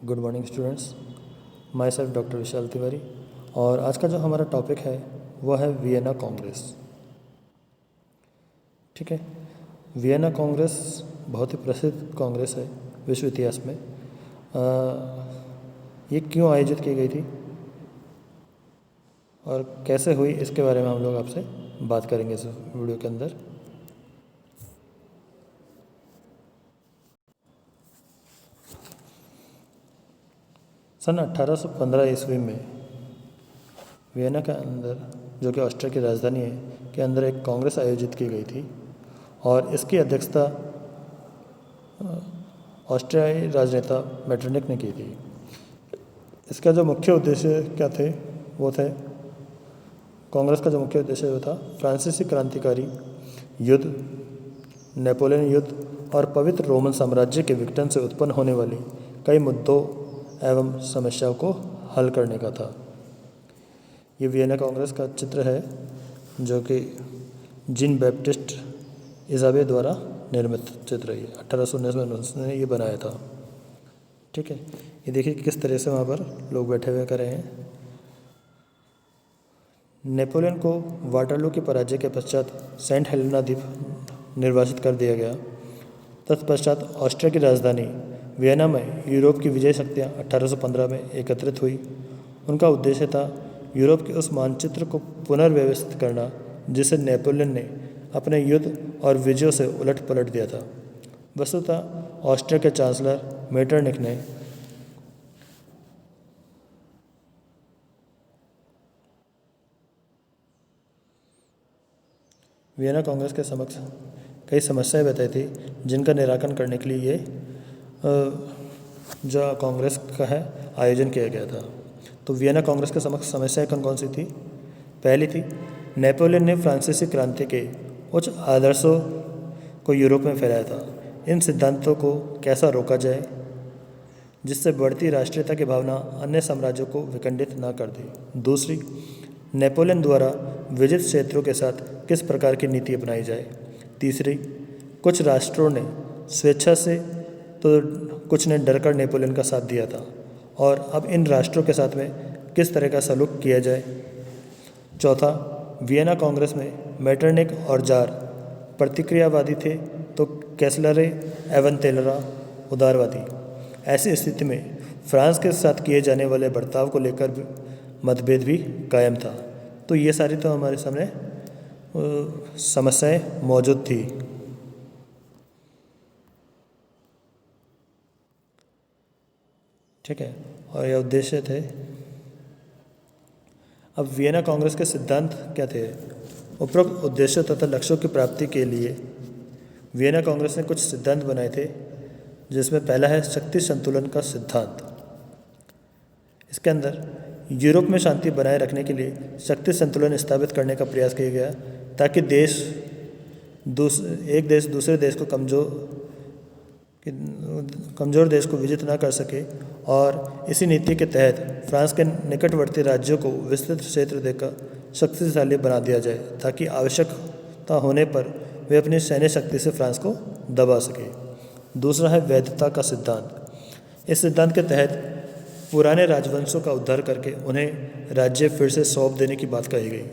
Good morning students. Myself doctor Vishal Tiwari. और आज का जो हमारा टॉपिक है वह है वियना कांग्रेस। ठीक है, वियना कांग्रेस बहुत ही प्रसिद्ध कांग्रेस है विश्व इतिहास में। ये क्यों आयोजित की गई थी और कैसे हुई, इसके बारे में हम लोग आपसे बात करेंगे इस वीडियो के अंदर। सन 1815 ईस्वी में वियना के अंदर, जो कि ऑस्ट्रिया की राजधानी है, के अंदर एक कांग्रेस आयोजित की गई थी और इसकी अध्यक्षता ऑस्ट्रियाई राजनेता मेटरनिक ने की थी। इसका जो मुख्य उद्देश्य क्या थे वो थे, कांग्रेस का जो मुख्य उद्देश्य वो था फ्रांसीसी क्रांतिकारी युद्ध, नेपोलियन युद्ध और पवित्र रोमन साम्राज्य के विघटन से उत्पन्न होने वाली कई मुद्दों एवं समस्याओं को हल करने का था। ये वियना कांग्रेस का चित्र है जो कि जीन बैप्टिस्ट इजाबे द्वारा निर्मित चित्र है। 1819 में उन्होंने ये बनाया था। ठीक है, ये देखिए किस तरह से वहाँ पर लोग बैठे हुए कर रहे हैं। नेपोलियन को वाटरलू की पराजय के पश्चात सेंट हेलेना द्वीप निर्वासित कर दिया गया। तत्पश्चात ऑस्ट्रिया की राजधानी वियना में यूरोप की विजय शक्तियाँ 1815 में एकत्रित हुई। उनका उद्देश्य था यूरोप के उस मानचित्र को पुनर्व्यवस्थित करना जिसे नेपोलियन ने अपने युद्ध और विजयों से उलट पलट दिया था। वस्तुतः ऑस्ट्रिया के चांसलर मेटरनिक ने वियना कांग्रेस के समक्ष कई समस्याएं बताई थी जिनका निराकरण करने के लिए ये जो कांग्रेस का है आयोजन किया गया था। तो वियना कांग्रेस के समक्ष समस्याएं कौन कौन सी थी? पहली थी, नेपोलियन ने फ्रांसीसी क्रांति के उच्च आदर्शों को यूरोप में फैलाया था। इन सिद्धांतों को कैसा रोका जाए जिससे बढ़ती राष्ट्रीयता की भावना अन्य साम्राज्यों को विखंडित न कर दे। दूसरी, नेपोलियन द्वारा विजित क्षेत्रों के साथ किस प्रकार की नीति अपनाई जाए। तीसरी, कुछ राष्ट्रों ने स्वेच्छा से तो कुछ ने डरकर नेपोलियन का साथ दिया था और अब इन राष्ट्रों के साथ में किस तरह का सलूक किया जाए। चौथा, वियना कांग्रेस में मेटरनिक और जार प्रतिक्रियावादी थे तो कैसलरे एवं तेलरा उदारवादी। ऐसी स्थिति में फ्रांस के साथ किए जाने वाले बर्ताव को लेकर मतभेद भी कायम था। तो ये सारी तो हमारे सामने समस्याएं मौजूद थी। ठीक है, और यह उद्देश्य थे। अब वियना कांग्रेस के सिद्धांत क्या थे? उपरोक्त उद्देश्य तथा लक्ष्यों की प्राप्ति के लिए वियना कांग्रेस ने कुछ सिद्धांत बनाए थे, जिसमें पहला है शक्ति संतुलन का सिद्धांत। इसके अंदर यूरोप में शांति बनाए रखने के लिए शक्ति संतुलन स्थापित करने का प्रयास किया गया ताकि एक देश दूसरे देश को कमज़ोर देश को विजित ना कर सके, और इसी नीति के तहत फ्रांस के निकटवर्ती राज्यों को विस्तृत क्षेत्र देकर शक्तिशाली बना दिया जाए ताकि आवश्यकता होने पर वे अपनी सैन्य शक्ति से फ्रांस को दबा सके। दूसरा है वैधता का सिद्धांत। इस सिद्धांत के तहत पुराने राजवंशों का उद्धार करके उन्हें राज्य फिर से सौंप देने की बात कही गई।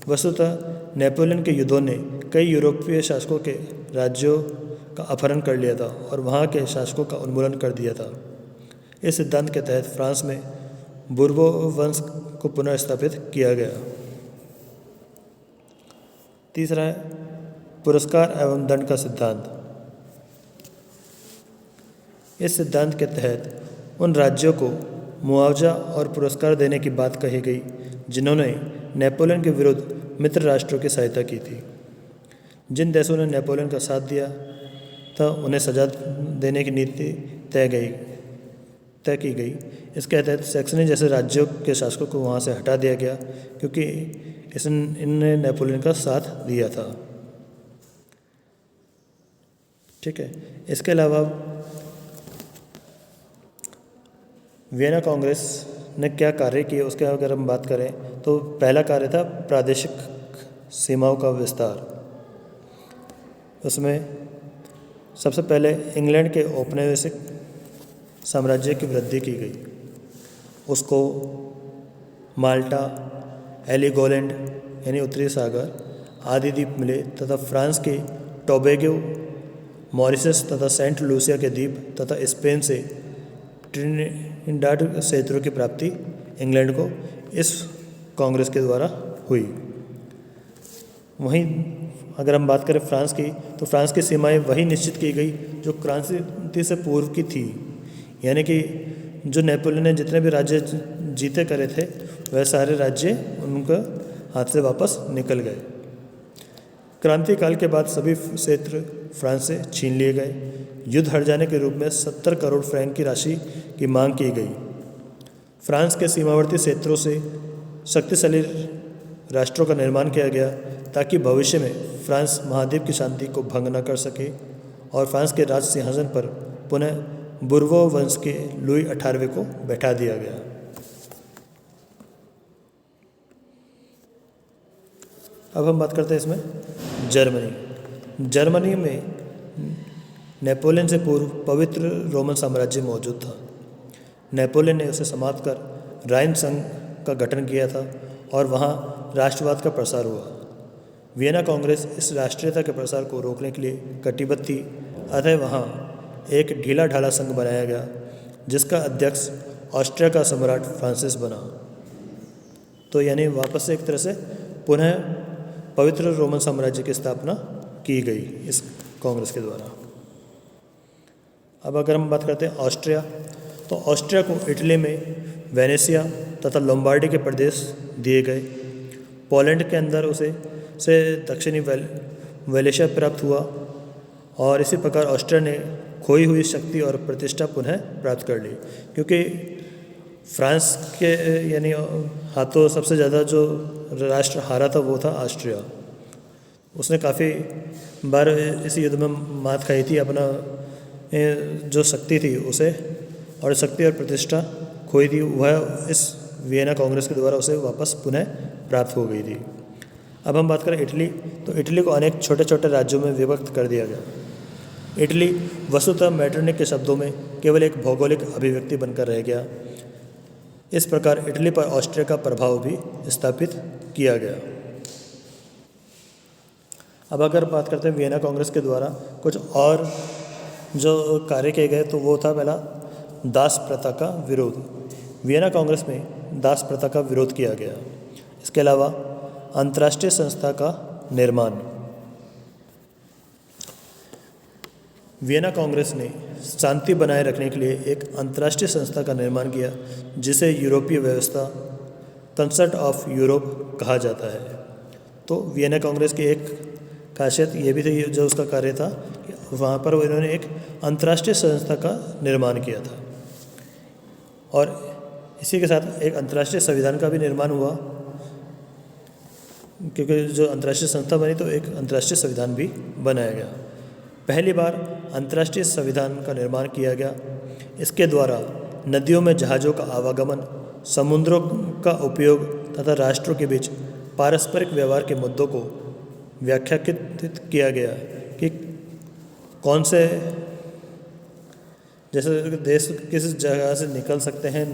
वस्तुतः नेपोलियन के युद्धों ने कई यूरोपीय शासकों के राज्यों का अपहरण कर लिया था और वहाँ के शासकों का उन्मूलन कर दिया था। इस सिद्धांत के तहत फ्रांस में बुर्बो वंश को पुनर्स्थापित किया गया। तीसरा है पुरस्कार एवं दंड का सिद्धांत। इस सिद्धांत के तहत उन राज्यों को मुआवजा और पुरस्कार देने की बात कही गई जिन्होंने नेपोलियन के विरुद्ध मित्र राष्ट्रों की सहायता की थी। जिन देशों ने नेपोलियन का साथ दिया था उन्हें सजा देने की नीति तय की गई। इसके तहत सैक्सनी जैसे राज्यों के शासकों को वहाँ से हटा दिया गया क्योंकि इनने नेपोलियन का साथ दिया था। ठीक है, इसके अलावा वियना कांग्रेस ने क्या कार्य किए उसके अगर हम बात करें तो पहला कार्य था प्रादेशिक सीमाओं का विस्तार। उसमें सबसे पहले इंग्लैंड के औपनिवेशिक साम्राज्य की वृद्धि की गई। उसको माल्टा, एलिगोलैंड यानी उत्तरी सागर आदि द्वीप मिले तथा फ्रांस के टोबैगो, मॉरिशस तथा सेंट लूसिया के द्वीप तथा स्पेन से ट्रिनिडाड क्षेत्रों की प्राप्ति इंग्लैंड को इस कांग्रेस के द्वारा हुई। वहीं अगर हम बात करें फ्रांस की, तो फ्रांस की सीमाएं वही निश्चित की गई जो क्रांति से पूर्व की थी, यानी कि जो नेपोलियन ने जितने भी राज्य जीते करे थे वह सारे राज्य उनके हाथ से वापस निकल गए। क्रांति काल के बाद सभी क्षेत्र फ्रांस से छीन लिए गए। युद्ध हर जाने के रूप में 70 करोड़ फ्रैंक की राशि की मांग की गई। फ्रांस के सीमावर्ती क्षेत्रों से शक्तिशाली राष्ट्रों का निर्माण किया गया ताकि भविष्य में फ्रांस महाद्वीप की शांति को भंग न कर सके और फ्रांस के राज सिंहासन पर पुनः बुर्बो वंश के लुई 18वें को बैठा दिया गया। अब हम बात करते हैं इसमें जर्मनी में नेपोलियन से पूर्व पवित्र रोमन साम्राज्य मौजूद था। नेपोलियन ने उसे समाप्त कर राइन संघ का गठन किया था और वहाँ राष्ट्रवाद का प्रसार हुआ। वियना कांग्रेस इस राष्ट्रीयता के प्रसार को रोकने के लिए कटिबद्ध थी, अतः वहाँ एक ढीला ढाला संघ बनाया गया जिसका अध्यक्ष ऑस्ट्रिया का सम्राट फ्रांसिस बना। तो यानी वापस से एक तरह से पुनः पवित्र रोमन साम्राज्य की स्थापना की गई इस कांग्रेस के द्वारा। अब अगर हम बात करते हैं ऑस्ट्रिया, तो ऑस्ट्रिया को इटली में वेनेसिया तथा लोम्बार्डी के प्रदेश दिए गए। पोलैंड के अंदर उसे दक्षिणी वेलेशिया प्राप्त हुआ और इसी प्रकार ऑस्ट्रिया ने खोई हुई शक्ति और प्रतिष्ठा पुनः प्राप्त कर ली, क्योंकि फ्रांस के यानी हाथों सबसे ज़्यादा जो राष्ट्र हारा था वो था ऑस्ट्रिया। उसने काफ़ी बार इस युद्ध में मात खाई थी, अपना जो शक्ति थी उसे और शक्ति और प्रतिष्ठा खोई थी, वह इस वियना कांग्रेस के द्वारा उसे वापस पुनः प्राप्त हो गई थी। अब हम बात करें इटली, तो इटली को अनेक छोटे छोटे राज्यों में विभक्त कर दिया गया। इटली वस्तुतः मैटरनिक के शब्दों में केवल एक भौगोलिक अभिव्यक्ति बनकर रह गया। इस प्रकार इटली पर ऑस्ट्रिया का प्रभाव भी स्थापित किया गया। अब अगर बात करते हैं वियना कांग्रेस के द्वारा कुछ और जो कार्य किए गए, तो वो था पहला दास प्रथा का विरोध। वियना कांग्रेस में दास प्रथा का विरोध किया गया। इसके अलावा अंतर्राष्ट्रीय संस्था का निर्माण। वियना कांग्रेस ने शांति बनाए रखने के लिए एक अंतर्राष्ट्रीय संस्था का निर्माण किया जिसे यूरोपीय व्यवस्था कंसर्ट ऑफ यूरोप कहा जाता है। तो वियना कांग्रेस की एक खासियत ये भी थी, जो उसका कार्य था कि वहाँ पर इन्होंने एक अंतर्राष्ट्रीय संस्था का निर्माण किया था और इसी के साथ एक अंतर्राष्ट्रीय संविधान का भी निर्माण हुआ, क्योंकि जो अंतर्राष्ट्रीय संस्था बनी तो एक अंतर्राष्ट्रीय संविधान भी बनाया गया। पहली बार अंतर्राष्ट्रीय संविधान का निर्माण किया गया। इसके द्वारा नदियों में जहाज़ों का आवागमन, समुद्रों का उपयोग तथा राष्ट्रों के बीच पारस्परिक व्यवहार के मुद्दों को व्याख्यायित किया गया कि कौन से जैसे देश किस जगह से निकल सकते हैं,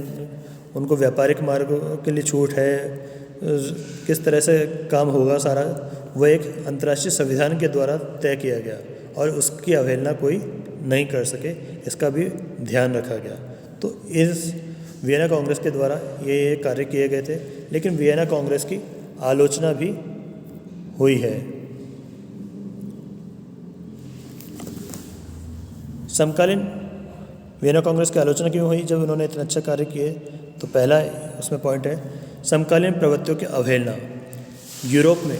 उनको व्यापारिक मार्गों के लिए छूट है, किस तरह से काम होगा सारा, वह एक अंतर्राष्ट्रीय संविधान के द्वारा तय किया गया और उसकी अवहेलना कोई नहीं कर सके, इसका भी ध्यान रखा गया। तो इस वियना कांग्रेस के द्वारा ये कार्य किए गए थे, लेकिन वियना कांग्रेस की आलोचना भी हुई है। समकालीन वियना कांग्रेस की आलोचना क्यों हुई जब उन्होंने इतने अच्छे कार्य किए? तो पहला उसमें पॉइंट है समकालीन प्रवृत्तियों की अवहेलना। यूरोप में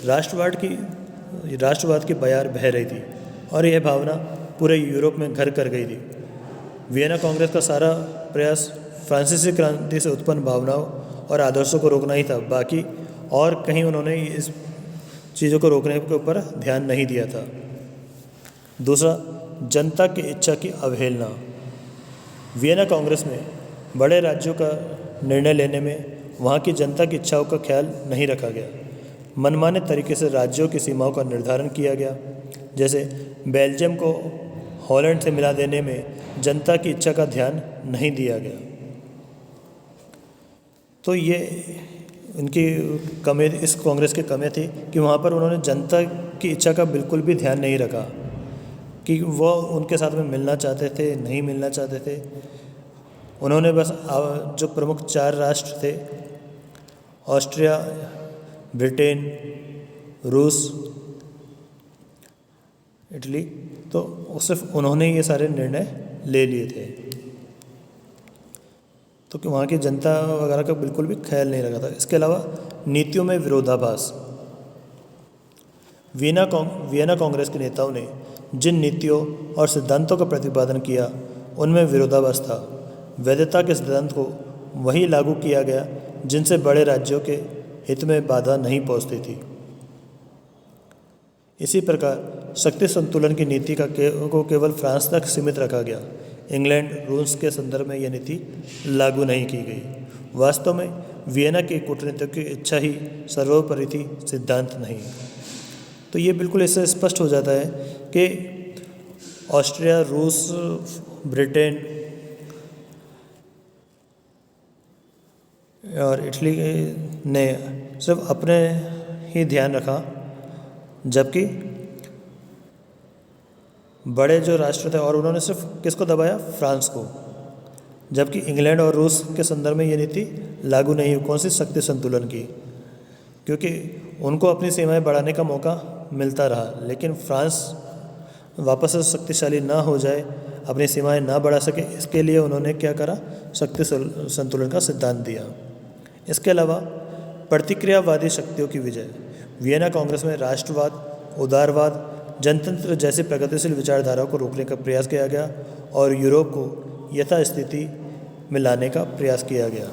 राष्ट्रवाद की बयार बह रही थी और यह भावना पूरे यूरोप में घर कर गई थी। वियना कांग्रेस का सारा प्रयास फ्रांसीसी क्रांति से उत्पन्न भावनाओं और आदर्शों को रोकना ही था, बाकी और कहीं उन्होंने इस चीज़ों को रोकने के ऊपर ध्यान नहीं दिया था। दूसरा, जनता की इच्छा की अवहेलना। वियना कांग्रेस में बड़े राज्यों का निर्णय लेने में वहाँ की जनता की इच्छाओं का ख्याल नहीं रखा गया। मनमाने तरीके से राज्यों की सीमाओं का निर्धारण किया गया। जैसे बेल्जियम को हॉलैंड से मिला देने में जनता की इच्छा का ध्यान नहीं दिया गया। तो ये इनकी कमी, इस कांग्रेस की कमी थी कि वहाँ पर उन्होंने जनता की इच्छा का बिल्कुल भी ध्यान नहीं रखा कि वो उनके साथ में मिलना चाहते थे, नहीं मिलना चाहते थे। उन्होंने बस जो प्रमुख 4 राष्ट्र थे, ऑस्ट्रिया, ब्रिटेन, रूस, इटली, तो सिर्फ उन्होंने ये सारे निर्णय ले लिए थे। तो कि वहाँ की जनता वगैरह का बिल्कुल भी ख्याल नहीं रखा था। इसके अलावा नीतियों में विरोधाभास। वियना कांग्रेस के नेताओं ने जिन नीतियों और सिद्धांतों का प्रतिपादन किया उनमें विरोधाभास था। वैधता के सिद्धांत को वही लागू किया गया जिनसे बड़े राज्यों के हित में बाधा नहीं पहुंचती थी। इसी प्रकार शक्ति संतुलन की नीति को केवल फ्रांस तक सीमित रखा गया। इंग्लैंड, रूस के संदर्भ में यह नीति लागू नहीं की गई। वास्तव में वियना के कूटनीतिक की इच्छा ही सर्वोपरि थी, सिद्धांत नहीं। तो ये बिल्कुल इससे स्पष्ट हो जाता है कि ऑस्ट्रिया, रूस, ब्रिटेन और इटली ने सिर्फ अपने ही ध्यान रखा, जबकि बड़े जो राष्ट्र थे और उन्होंने सिर्फ किसको दबाया, फ्रांस को। जबकि इंग्लैंड और रूस के संदर्भ में ये नीति लागू नहीं हुई। कौन सी, शक्ति संतुलन की, क्योंकि उनको अपनी सीमाएं बढ़ाने का मौका मिलता रहा। लेकिन फ्रांस वापस से शक्तिशाली ना हो जाए, अपनी सीमाएं ना बढ़ा सके, इसके लिए उन्होंने क्या करा, शक्ति संतुलन का सिद्धांत दिया। इसके अलावा प्रतिक्रियावादी शक्तियों की विजय। वियना कांग्रेस में राष्ट्रवाद, उदारवाद, जनतंत्र जैसी प्रगतिशील विचारधाराओं को रोकने का प्रयास किया गया और यूरोप को यथास्थिति में लाने का प्रयास किया गया।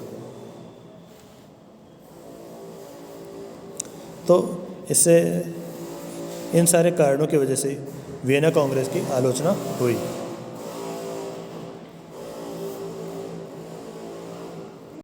तो इससे इन सारे कारणों की वजह से वियना कांग्रेस की आलोचना हुई।